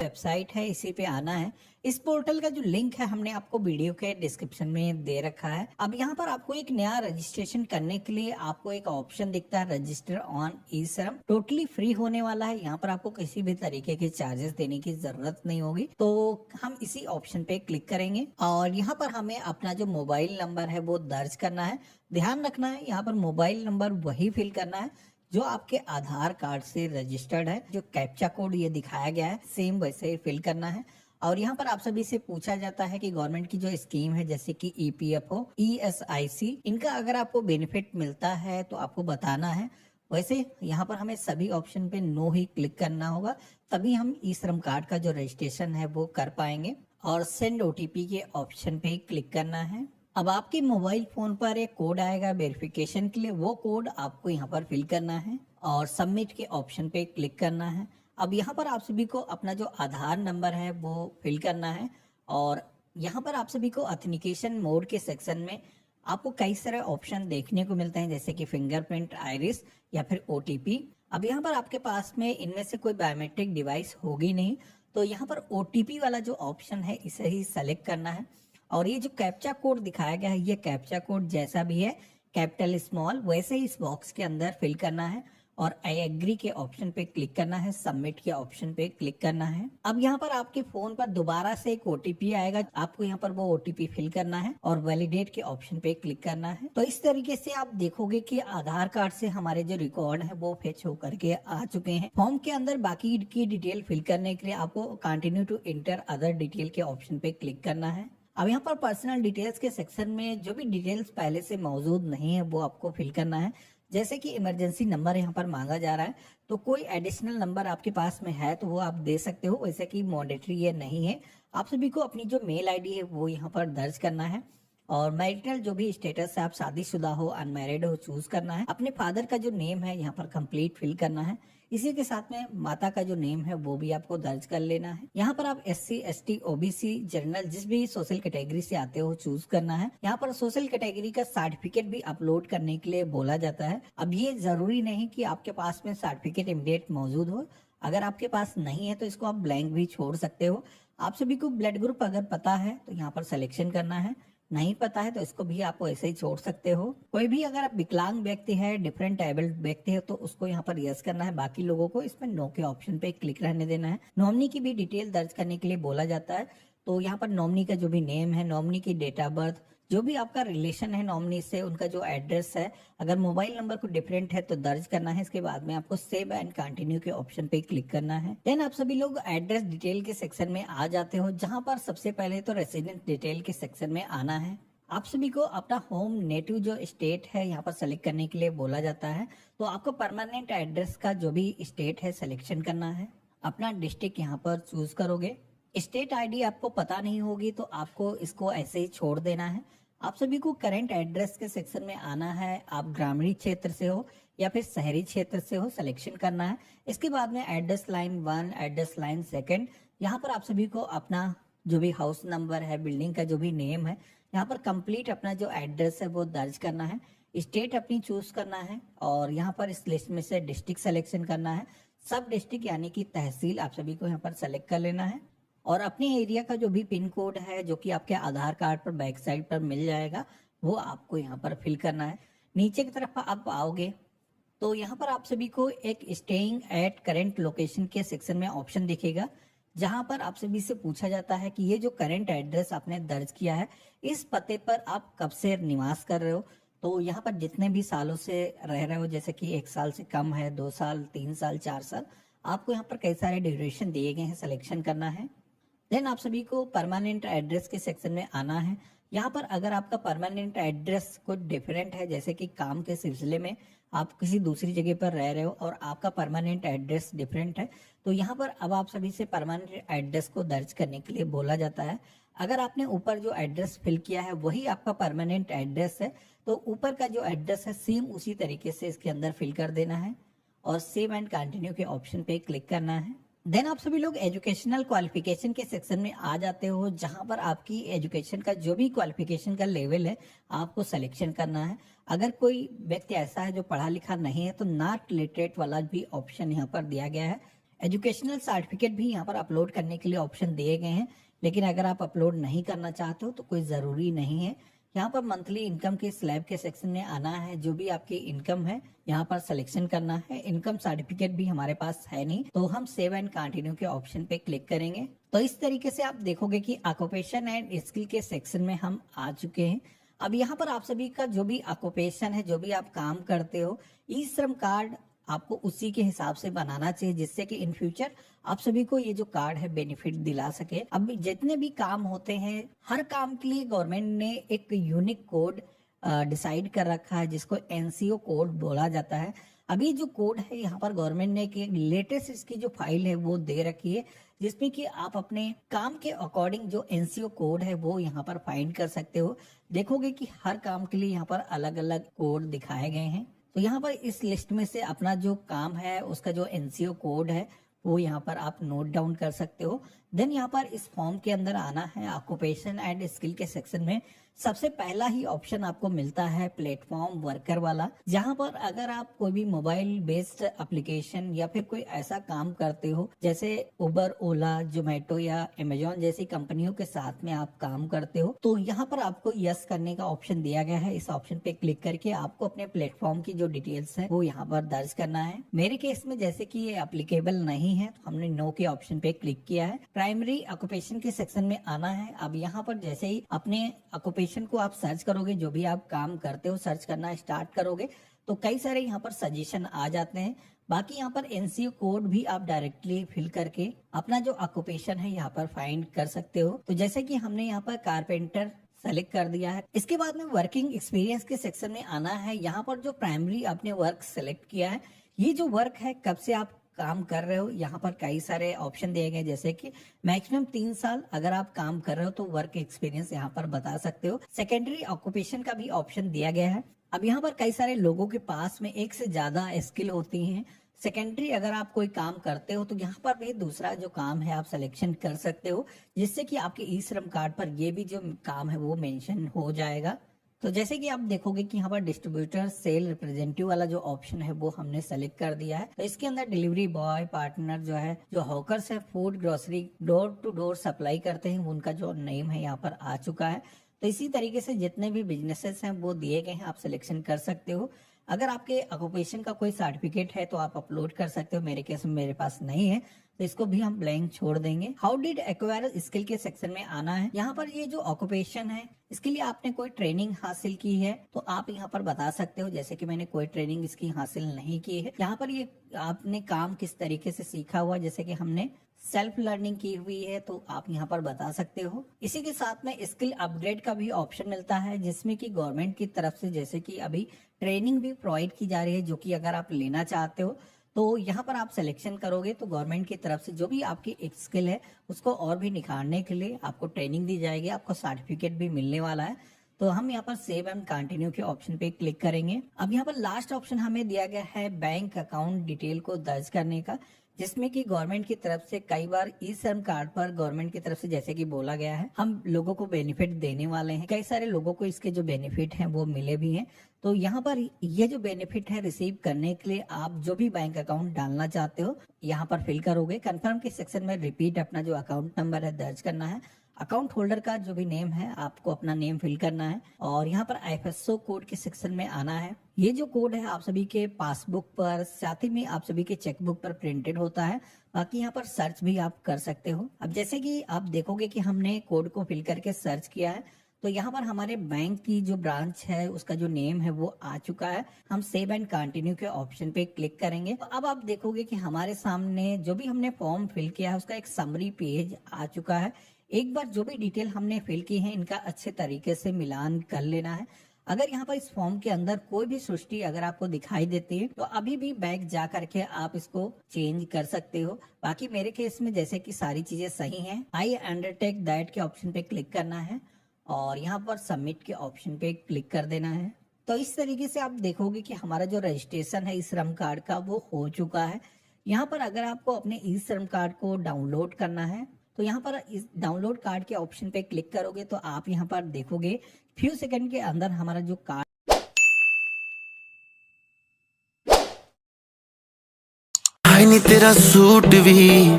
Website है, इसी पे आना है। इस पोर्टल का जो लिंक है हमने आपको वीडियो के डिस्क्रिप्शन में दे रखा है। अब यहाँ पर आपको एक नया रजिस्ट्रेशन करने के लिए आपको एक ऑप्शन दिखता है रजिस्टर ऑन ई श्रम, टोटली फ्री होने वाला है। यहाँ पर आपको किसी भी तरीके के चार्जेस देने की जरूरत नहीं होगी। तो हम इसी ऑप्शन पे क्लिक करेंगे और यहाँ पर हमें अपना जो मोबाइल नंबर है वो दर्ज करना है। ध्यान रखना है यहाँ पर मोबाइल नंबर वही फिल करना है जो आपके आधार कार्ड से रजिस्टर्ड है। जो कैप्चा कोड ये दिखाया गया है सेम वैसे ही फिल करना है। और यहाँ पर आप सभी से पूछा जाता है कि गवर्नमेंट की जो स्कीम है जैसे कि EPFO, ESIC, इनका अगर आपको बेनिफिट मिलता है तो आपको बताना है। वैसे यहाँ पर हमें सभी ऑप्शन पे नो ही क्लिक करना होगा, तभी हम ई श्रम कार्ड का जो रजिस्ट्रेशन है वो कर पाएंगे। और सेंड OTP के ऑप्शन पे क्लिक करना है। अब आपके मोबाइल फोन पर एक कोड आएगा वेरिफिकेशन के लिए, वो कोड आपको यहाँ पर फिल करना है और सबमिट के ऑप्शन पे क्लिक करना है। अब यहाँ पर आप सभी को अपना जो आधार नंबर है वो फिल करना है और यहाँ पर आप सभी को ऑथेंटिकेशन मोड के सेक्शन में आपको कई सारे ऑप्शन देखने को मिलते हैं जैसे कि फिंगरप्रिंट, आइरिस या फिर OTP। अब यहाँ पर आपके पास में इनमें से कोई बायोमेट्रिक डिवाइस होगी नहीं, तो यहाँ पर OTP वाला जो ऑप्शन है इसे ही सेलेक्ट करना है। और ये जो कैप्चा कोड दिखाया गया है ये कैप्चा कोड जैसा भी है कैपिटल स्मॉल वैसे ही इस बॉक्स के अंदर फिल करना है और आई एग्री के ऑप्शन पे क्लिक करना है, सबमिट के ऑप्शन पे क्लिक करना है। अब यहाँ पर आपके फोन पर दोबारा से एक OTP आएगा, आपको यहाँ पर वो OTP फिल करना है और वैलिडेट के ऑप्शन पे क्लिक करना है। तो इस तरीके से आप देखोगे कि आधार कार्ड से हमारे जो रिकॉर्ड है वो फेच होकर के आ चुके हैं। फॉर्म के अंदर बाकी की डिटेल फिल करने के लिए आपको continue to enter other detail के ऑप्शन पे क्लिक करना है। अब यहाँ पर पर्सनल डिटेल्स के सेक्शन में जो भी डिटेल्स पहले से मौजूद नहीं है वो आपको फिल करना है। जैसे कि इमरजेंसी नंबर यहाँ पर मांगा जा रहा है, तो कोई एडिशनल नंबर आपके पास में है तो वो आप दे सकते हो, वैसे कि मॉडेटरी ये नहीं है। आप सभी को अपनी जो मेल ID है वो यहाँ पर दर्ज करना है और मैरिटल जो भी स्टेटस है, आप शादीशुदा हो अनमैरिड हो, चूज करना है। अपने फादर का जो नेम है यहाँ पर कंप्लीट फिल करना है। इसी के साथ में माता का जो नेम है वो भी आपको दर्ज कर लेना है। यहाँ पर आप SC ST OBC जनरल जिस भी सोशल कैटेगरी से आते हो चूज करना है। यहाँ पर सोशल कैटेगरी का सर्टिफिकेट भी अपलोड करने के लिए बोला जाता है। अब ये जरूरी नहीं कि आपके पास में सर्टिफिकेट इमीडिएट मौजूद हो, अगर आपके पास नहीं है तो इसको आप ब्लैंक भी छोड़ सकते हो। आप सभी को ब्लड ग्रुप अगर पता है तो यहाँ पर सिलेक्शन करना है, नहीं पता है तो इसको भी आप ऐसे ही छोड़ सकते हो। कोई भी अगर आप विकलांग व्यक्ति है, डिफरेंट एबल्ड व्यक्ति है तो उसको यहाँ पर यस करना है, बाकी लोगों को इसमें नो के ऑप्शन पे क्लिक रहने देना है। नॉमिनी की भी डिटेल दर्ज करने के लिए बोला जाता है, तो यहाँ पर नॉमिनी का जो भी नेम है, नॉमिनी की डेट ऑफ बर्थ, जो भी आपका रिलेशन है नॉमिनी से, उनका जो एड्रेस है, अगर मोबाइल नंबर को डिफरेंट है तो दर्ज करना है। इसके बाद में आपको सेव एंड कंटिन्यू के ऑप्शन पे क्लिक करना है। देन आप सभी लोग एड्रेस डिटेल के सेक्शन में आ जाते हो, जहां पर सबसे पहले तो रेसिडेंट डिटेल के सेक्शन में आना है। आप सभी को अपना होम नेटिव जो स्टेट है यहाँ पर सेलेक्ट करने के लिए बोला जाता है, तो आपको परमानेंट एड्रेस का जो भी स्टेट है सिलेक्शन करना है। अपना डिस्ट्रिक्ट यहाँ पर चूज करोगे। स्टेट ID आपको पता नहीं होगी तो आपको इसको ऐसे ही छोड़ देना है। आप सभी को करंट एड्रेस के सेक्शन में आना है। आप ग्रामीण क्षेत्र से हो या फिर शहरी क्षेत्र से हो, सिलेक्शन करना है। इसके बाद में एड्रेस लाइन 1, एड्रेस लाइन 2, यहाँ पर आप सभी को अपना जो भी हाउस नंबर है, बिल्डिंग का जो भी नेम है, यहाँ पर कंप्लीट अपना जो एड्रेस है वो दर्ज करना है। स्टेट अपनी चूज करना है और यहाँ पर इस लिस्ट में से डिस्ट्रिक्ट सिलेक्शन करना है। सब डिस्ट्रिक्ट यानी कि तहसील आप सभी को यहाँ पर सेलेक्ट कर लेना है और अपने एरिया का जो भी पिन कोड है जो कि आपके आधार कार्ड पर बैक साइड पर मिल जाएगा वो आपको यहाँ पर फिल करना है। नीचे की तरफ आप आओगे तो यहाँ पर आप सभी को एक स्टेइंग एट करेंट लोकेशन के सेक्शन में ऑप्शन दिखेगा, जहां पर आप सभी से पूछा जाता है कि ये जो करंट एड्रेस आपने दर्ज किया है इस पते पर आप कब से निवास कर रहे हो। तो यहाँ पर जितने भी सालों से रह रहे हो, जैसे कि 1 साल से कम है, 2 साल, 3 साल, 4 साल, आपको यहाँ पर कई सारे ड्यूरेशन दिए गए हैं, सिलेक्शन करना है। देन आप सभी को परमानेंट एड्रेस के सेक्शन में आना है। यहाँ पर अगर आपका परमानेंट एड्रेस कुछ डिफरेंट है, जैसे कि काम के सिलसिले में आप किसी दूसरी जगह पर रह रहे हो और आपका परमानेंट एड्रेस डिफरेंट है, तो यहाँ पर अब आप सभी से परमानेंट एड्रेस को दर्ज करने के लिए बोला जाता है। अगर आपने ऊपर जो एड्रेस फिल किया है वही आपका परमानेंट एड्रेस है तो ऊपर का जो एड्रेस है सेम उसी तरीके से इसके अंदर फिल कर देना है और सेव एंड कंटिन्यू के ऑप्शन पे क्लिक करना है। देन आप सभी लोग एजुकेशनल क्वालिफिकेशन के सेक्शन में आ जाते हो, जहां पर आपकी एजुकेशन का जो भी क्वालिफिकेशन का लेवल है आपको सिलेक्शन करना है। अगर कोई व्यक्ति ऐसा है जो पढ़ा लिखा नहीं है तो नॉट लिटरेट वाला भी ऑप्शन यहाँ पर दिया गया है। एजुकेशनल सर्टिफिकेट भी यहाँ पर अपलोड करने के लिए ऑप्शन दिए गए हैं, लेकिन अगर आप अपलोड नहीं करना चाहते हो तो कोई ज़रूरी नहीं है। यहाँ पर मंथली इनकम के स्लैब के सेक्शन में आना है, जो भी आपकी इनकम है यहाँ पर सिलेक्शन करना है। इनकम सर्टिफिकेट भी हमारे पास है नहीं, तो हम सेव एंड कंटिन्यू के ऑप्शन पे क्लिक करेंगे। तो इस तरीके से आप देखोगे कि ऑक्यूपेशन एंड स्किल के सेक्शन में हम आ चुके हैं। अब यहाँ पर आप सभी का जो भी ऑक्यूपेशन है, जो भी आप काम करते हो, ई श्रम कार्ड आपको उसी के हिसाब से बनाना चाहिए, जिससे कि इन फ्यूचर आप सभी को ये जो कार्ड है बेनिफिट दिला सके। अब जितने भी काम होते हैं, हर काम के लिए गवर्नमेंट ने एक यूनिक कोड डिसाइड कर रखा है, जिसको एनसीओ कोड बोला जाता है। अभी जो कोड है यहाँ पर गवर्नमेंट ने एक लेटेस्ट इसकी जो फाइल है वो दे रखी है, जिसमें कि आप अपने काम के अकॉर्डिंग जो एनसीओ कोड है वो यहाँ पर फाइंड कर सकते हो। देखोगे कि हर काम के लिए यहाँ पर अलग अलग कोड दिखाए गए हैं। तो यहाँ पर इस लिस्ट में से अपना जो काम है उसका जो एनसीओ कोड है वो यहाँ पर आप नोट डाउन कर सकते हो। देन यहाँ पर इस फॉर्म के अंदर आना है। ऑक्यूपेशन एंड स्किल के सेक्शन में सबसे पहला ही ऑप्शन आपको मिलता है प्लेटफॉर्म वर्कर वाला, जहां पर अगर आप कोई भी मोबाइल बेस्ड एप्लीकेशन या फिर कोई ऐसा काम करते हो जैसे उबर, ओला, जोमेटो या अमेजोन जैसी कंपनियों के साथ में आप काम करते हो, तो यहाँ पर आपको यस करने का ऑप्शन दिया गया है। इस ऑप्शन पे क्लिक करके आपको अपने प्लेटफॉर्म की जो डिटेल्स है वो यहाँ पर दर्ज करना है। मेरे केस में जैसे कि ये एप्लीकेबल नहीं है तो हमने नो के ऑप्शन पे क्लिक किया है। प्राइमरी ऑक्यूपेशन के सेक्शन में आना है। अब यहाँ पर जैसे ही अपने ऑक्यूपेशन को आप सर्च करोगे, जो भी आप काम करते हो सर्च करना स्टार्ट करोगे, तो कई सारे यहाँ पर सजेशन आ जाते हैं। बाकी यहाँ पर एनसीओ कोड भी आप डायरेक्टली फिल करके अपना जो ऑक्यूपेशन है यहाँ पर फाइंड कर सकते हो। तो जैसे कि हमने यहाँ पर कारपेंटर सेलेक्ट कर दिया है। इसके बाद में वर्किंग एक्सपीरियंस के सेक्शन में आना है। यहाँ पर जो प्राइमरी आपने वर्क सेलेक्ट किया है, ये जो वर्क है कब से आप काम कर रहे हो, यहाँ पर कई सारे ऑप्शन दिए गए, जैसे कि मैक्सिमम 3 साल अगर आप काम कर रहे हो तो वर्क एक्सपीरियंस यहाँ पर बता सकते हो। सेकेंडरी ऑक्यूपेशन का भी ऑप्शन दिया गया है। अब यहाँ पर कई सारे लोगों के पास में एक से ज्यादा स्किल होती हैं। सेकेंडरी अगर आप कोई काम करते हो तो यहाँ पर भी दूसरा जो काम है आप सिलेक्शन कर सकते हो, जिससे कि आपके ई श्रम कार्ड पर ये भी जो काम है वो मेंशन हो जाएगा। तो जैसे कि आप देखोगे कि यहाँ पर डिस्ट्रीब्यूटर सेल रिप्रेजेंटेटिव वाला जो ऑप्शन है वो हमने सेलेक्ट कर दिया है। तो इसके अंदर डिलीवरी बॉय, पार्टनर जो है, जो हॉकर्स है, food grocery door to door supply करते हैं, उनका जो नेम है यहाँ पर आ चुका है। तो इसी तरीके से जितने भी बिजनेसेस हैं वो दिए गए हैं, आप सिलेक्शन कर सकते हो। अगर आपके ऑक्यूपेशन का कोई सर्टिफिकेट है तो आप अपलोड कर सकते हो। मेरे केस में मेरे पास नहीं है तो इसको भी हम ब्लैंक छोड़ देंगे। हाउ डिड एक्वायर स्किल के सेक्शन में आना है। यहाँ पर ये जो ऑक्यूपेशन है इसके लिए आपने कोई ट्रेनिंग हासिल की है तो आप यहाँ पर बता सकते हो। जैसे कि मैंने कोई ट्रेनिंग इसकी हासिल नहीं की है। यहाँ पर ये आपने काम किस तरीके से सीखा हुआ, जैसे कि हमने सेल्फ लर्निंग की हुई है तो आप यहाँ पर बता सकते हो। इसी के साथ में स्किल अपग्रेड का भी ऑप्शन मिलता है, जिसमें कि गवर्नमेंट की तरफ से जैसे कि अभी ट्रेनिंग भी प्रोवाइड की जा रही है, जो कि अगर आप लेना चाहते हो तो यहाँ पर आप सिलेक्शन करोगे तो गवर्नमेंट की तरफ से जो भी आपकी एक स्किल है उसको और भी निखारने के लिए आपको ट्रेनिंग दी जाएगी, आपको सर्टिफिकेट भी मिलने वाला है। तो हम यहाँ पर सेव एंड कंटिन्यू के ऑप्शन पे क्लिक करेंगे। अब यहाँ पर लास्ट ऑप्शन हमें दिया गया है बैंक अकाउंट डिटेल को दर्ज करने का, जिसमें कि गवर्नमेंट की तरफ से कई बार ई श्रम कार्ड पर गवर्नमेंट की तरफ से जैसे कि बोला गया है हम लोगों को बेनिफिट देने वाले हैं। कई सारे लोगों को इसके जो बेनिफिट हैं वो मिले भी हैं। तो यहाँ पर ये जो बेनिफिट है रिसीव करने के लिए आप जो भी बैंक अकाउंट डालना चाहते हो यहाँ पर फिल करोगे। कंफर्म के सेक्शन में रिपीट अपना जो अकाउंट नंबर है दर्ज करना है। अकाउंट होल्डर का जो भी नेम है आपको अपना नेम फिल करना है और यहाँ पर IFSO कोड के सेक्शन में आना है। ये जो कोड है आप सभी के पासबुक पर, साथ ही में आप सभी के चेकबुक पर प्रिंटेड होता है। बाकी यहाँ पर सर्च भी आप कर सकते हो। अब जैसे कि आप देखोगे कि हमने कोड को फिल करके सर्च किया है तो यहाँ पर हमारे बैंक की जो ब्रांच है उसका जो नेम है वो आ चुका है। हम सेव एंड कंटिन्यू के ऑप्शन पे क्लिक करेंगे। तो अब आप देखोगे कि हमारे सामने जो भी हमने फॉर्म फिल किया है उसका एक समरी पेज आ चुका है। एक बार जो भी डिटेल हमने फिल की है इनका अच्छे तरीके से मिलान कर लेना है। अगर यहाँ पर इस फॉर्म के अंदर कोई भी सृष्टि अगर आपको दिखाई देती है तो अभी भी बैक जा करके आप इसको चेंज कर सकते हो। बाकी मेरे केस में जैसे कि सारी चीजें सही हैं, आई अंडरटेक दैट के ऑप्शन पे क्लिक करना है और यहाँ पर सबमिट के ऑप्शन पे क्लिक कर देना है। तो इस तरीके से आप देखोगे कि हमारा जो रजिस्ट्रेशन है ई श्रम कार्ड का वो हो चुका है। यहाँ पर अगर आपको अपने ई श्रम कार्ड को डाउनलोड करना है तो यहाँ पर इस डाउनलोड कार्ड के ऑप्शन पे क्लिक करोगे तो आप यहाँ पर देखोगे फ्यू सेकंड के अंदर हमारा जो कार्ड ਨੀ ਤੇਰਾ ਸੂਟ ਵੀ